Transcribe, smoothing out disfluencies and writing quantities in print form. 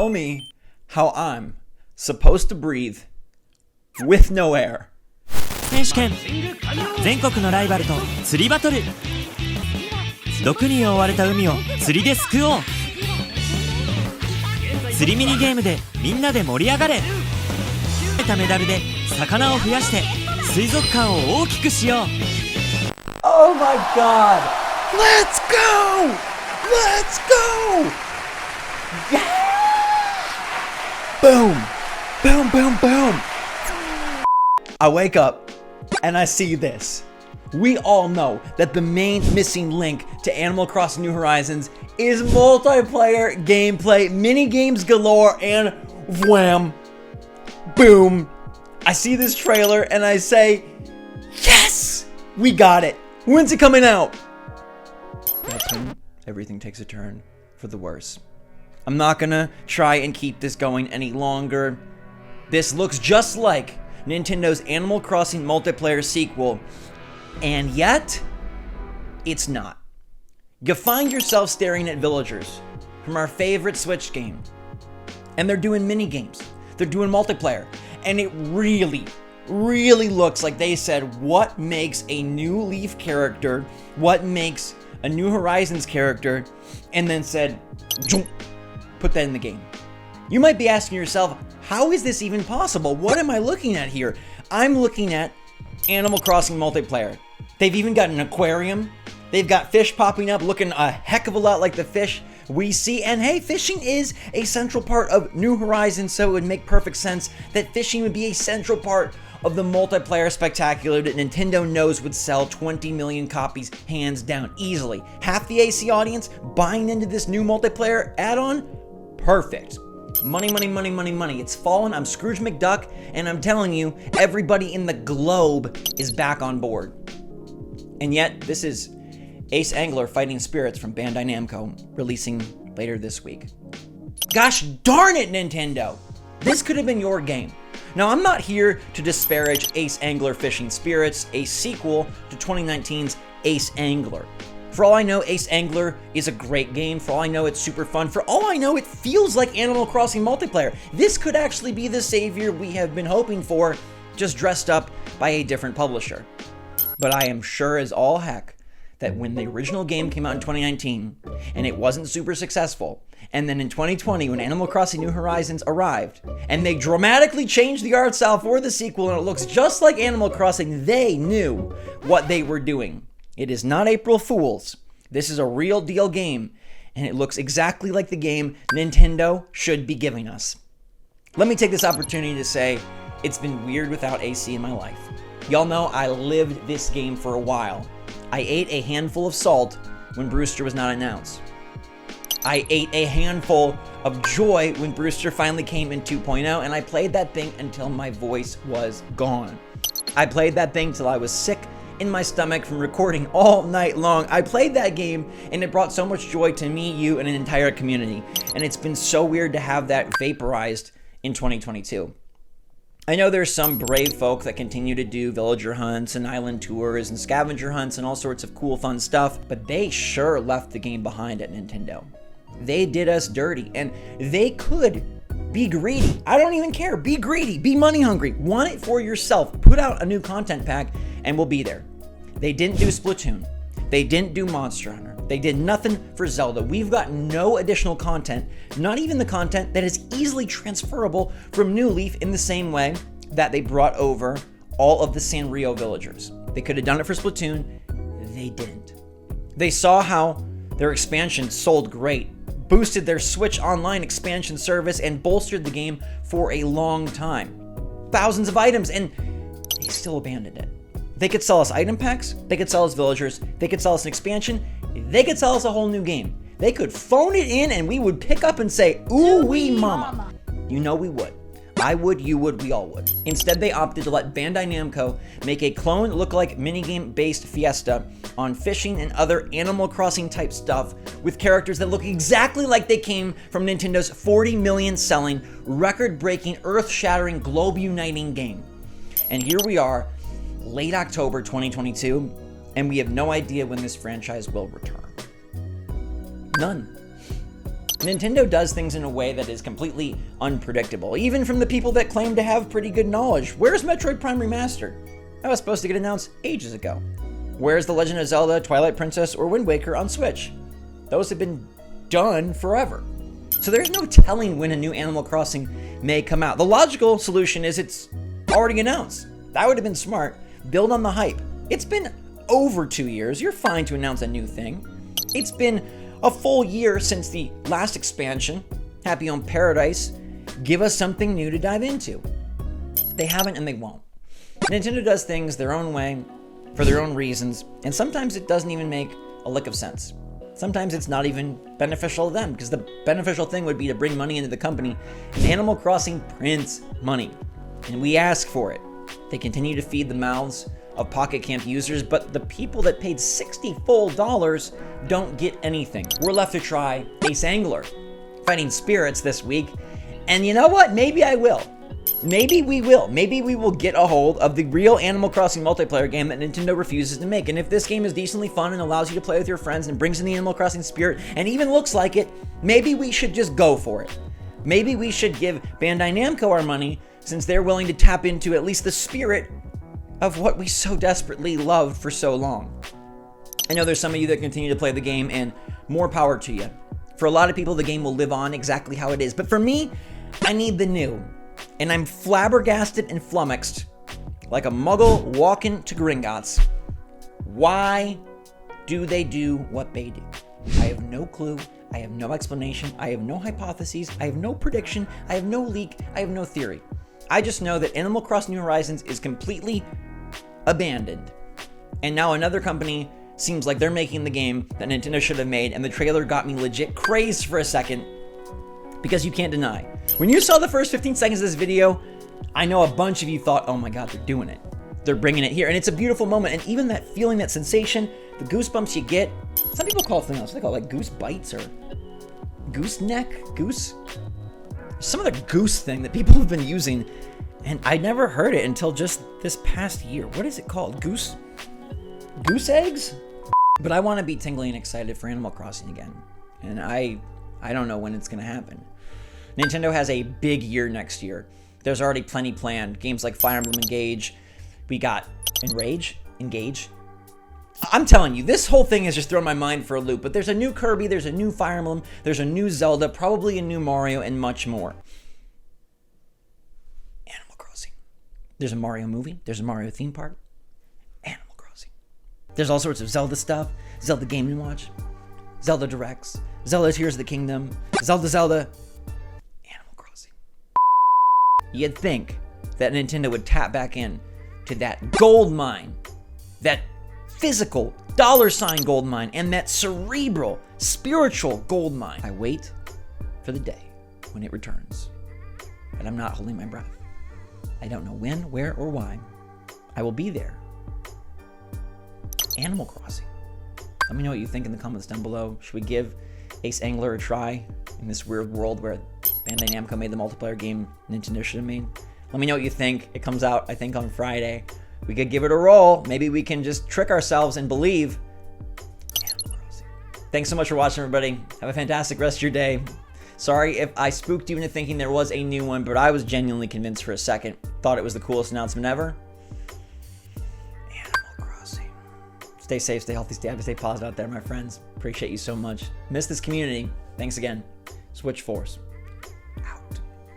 tell me how I'm supposed to breathe with no air. 選手権全国のライバルと釣りバトル毒に覆われた海を釣りで救おう釣りミニゲームでみんなで盛り上がれ得たメダルで魚を増やして水族館を大きくしよう Oh my god! Let's go! Let's go! Yeah! Boom! Boom, boom, boom! I wake up and I see this. We all know that the main missing link to Animal Crossing New Horizons is multiplayer gameplay, mini games galore, and wham! Boom! I see this trailer and I say, yes! We got it! When's it coming out? That's when everything takes a turn for the worse. I'm not gonna try and keep this going any longer. This looks just like Nintendo's Animal Crossing multiplayer sequel, and yet, it's not. You find yourself staring at villagers from our favorite Switch game, and they're doing mini games, they're doing multiplayer, and it really looks like they said, what makes a new Leaf character, what makes a New Horizons character, and then said, put that in the game. You might be asking yourself, how is this even possible? What am I looking at here? I'm looking at Animal Crossing multiplayer. They've even got an aquarium. They've got fish popping up looking a heck of a lot like the fish we see. And hey, fishing is a central part of New Horizons, so it would make perfect sense that fishing would be a central part of the multiplayer spectacular that Nintendo knows would sell 20 million copies hands down easily. Half the AC audience buying into this new multiplayer add-on? Perfect. Money, money, money, money, money. It's fallen. I'm Scrooge McDuck, and I'm telling you, everybody in the globe is back on board. And yet, this is Ace Angler Fighting Spirits from Bandai Namco, releasing later this week. Gosh darn it, Nintendo! This could have been your game. Now, I'm not here to disparage Ace Angler Fishing Spirits, a sequel to 2019's Ace Angler. For all I know, Ace Angler is a great game. For all I know, it's super fun. For all I know, it feels like Animal Crossing multiplayer. This could actually be the savior we have been hoping for, just dressed up by a different publisher. But I am sure as all heck that when the original game came out in 2019 and it wasn't super successful, and then in 2020 when Animal Crossing New Horizons arrived and they dramatically changed the art style for the sequel and it looks just like Animal Crossing, they knew what they were doing. It is not April Fool's. This is a real deal game, and it looks exactly like the game Nintendo should be giving us. Let me take this opportunity to say it's been weird without AC in my life. Y'all know I lived this game for a while. I ate a handful of salt when Brewster was not announced. I ate a handful of joy when Brewster finally came in 2.0, and I played that thing until my voice was gone. I played that thing till I was sick in my stomach from recording all night long. I played that game and it brought so much joy to me, you, and an entire community. And it's been so weird to have that vaporized in 2022. I know there's some brave folk that continue to do villager hunts and island tours and scavenger hunts and all sorts of cool fun stuff, but they sure left the game behind at Nintendo. They did us dirty, and they could be greedy. I don't even care. Be greedy. Be money hungry. Want it for yourself. Put out a new content pack and we'll be there. They didn't do Splatoon. They didn't do Monster Hunter. They did nothing for Zelda. We've got no additional content, not even the content that is easily transferable from New Leaf in the same way that they brought over all of the Sanrio villagers. They could have done it for Splatoon. They didn't. They saw how their expansion sold great, boosted their Switch Online expansion service, and bolstered the game for a long time. Thousands of items, and they still abandoned it. They could sell us item packs, they could sell us villagers, they could sell us an expansion, they could sell us a whole new game. They could phone it in and we would pick up and say, ooh wee mama. You know we would. I would, you would, we all would. Instead, they opted to let Bandai Namco make a clone look-alike minigame-based Fiesta on fishing and other Animal Crossing type stuff with characters that look exactly like they came from Nintendo's 40 million selling, record-breaking, earth-shattering, globe-uniting game. And here we are, late October 2022, and we have no idea when this franchise will return. None. Nintendo does things in a way that is completely unpredictable, even from the people that claim to have pretty good knowledge. Where's Metroid Prime Remastered? That was supposed to get announced ages ago. Where's The Legend of Zelda, Twilight Princess, or Wind Waker on Switch? Those have been done forever. So there's no telling when a new Animal Crossing may come out. The logical solution is it's already announced. That would have been smart. Build on the hype. It's been over 2 years. You're fine to announce a new thing. It's been a full year since the last expansion, Happy Home Paradise. Give us something new to dive into. They haven't and they won't. Nintendo does things their own way, for their own reasons, and sometimes it doesn't even make a lick of sense. Sometimes it's not even beneficial to them, because the beneficial thing would be to bring money into the company, and Animal Crossing prints money, and we ask for it. They continue to feed the mouths of Pocket Camp users, but the people that paid $60 full don't get anything. We're left to try Ace Angler, Fighting Spirits this week, and you know what? Maybe I will. Maybe we will. Maybe we will get a hold of the real Animal Crossing multiplayer game that Nintendo refuses to make. And if this game is decently fun and allows you to play with your friends and brings in the Animal Crossing spirit and even looks like it, maybe we should just go for it. Maybe we should give Bandai Namco our money, since they're willing to tap into at least the spirit of what we so desperately loved for so long. I know there's some of you that continue to play the game, and more power to you. For a lot of people, the game will live on exactly how it is. But for me, I need the new. And I'm flabbergasted and flummoxed, like a muggle walking to Gringotts. Why do they do what they do? I have no clue. I have no explanation. I have no hypotheses. I have no prediction. I have no leak. I have no theory. I just know that Animal Crossing New Horizons is completely abandoned. And now another company seems like they're making the game that Nintendo should have made, and the trailer got me legit crazed for a second, because you can't deny. When you saw the first 15 seconds of this video, I know a bunch of you thought, oh my god, they're doing it. They're bringing it here, and it's a beautiful moment, and even that feeling, that sensation, the goosebumps you get, some people call it something else. They call it like goose bites or goose neck, goose, some other goose thing that people have been using, and I never heard it until just this past year. What is it called? Goose eggs? But I want to be tingly and excited for Animal Crossing again, and I don't know when it's going to happen. Nintendo has a big year next year. There's already plenty planned. Games like Fire Emblem Engage. We got Engage. I'm telling you, this whole thing has just thrown my mind for a loop. But there's a new Kirby, there's a new Fire Emblem, there's a new Zelda, probably a new Mario, and much more. Animal Crossing. There's a Mario movie. There's a Mario theme park. Animal Crossing. There's all sorts of Zelda stuff. Zelda Game & Watch. Zelda Directs. Zelda Tears of the Kingdom. Zelda. Animal Crossing. You'd think that Nintendo would tap back in to that gold mine, that physical $ gold mine, and that cerebral, spiritual gold mine. I wait for the day when it returns, but I'm not holding my breath. I don't know when, where, or why. I will be there. Animal Crossing. Let me know what you think in the comments down below. Should we give Ace Angler a try in this weird world where Bandai Namco made the multiplayer game Nintendo should have made? Let me know what you think. It comes out, I think, on Friday. We could give it a roll. Maybe we can just trick ourselves and believe. Animal Crossing. Thanks so much for watching, everybody. Have a fantastic rest of your day. Sorry if I spooked you into thinking there was a new one, but I was genuinely convinced for a second. Thought it was the coolest announcement ever. Stay safe, stay healthy, stay happy, stay positive out there, my friends. Appreciate you so much. Miss this community. Thanks again. SwitchForce.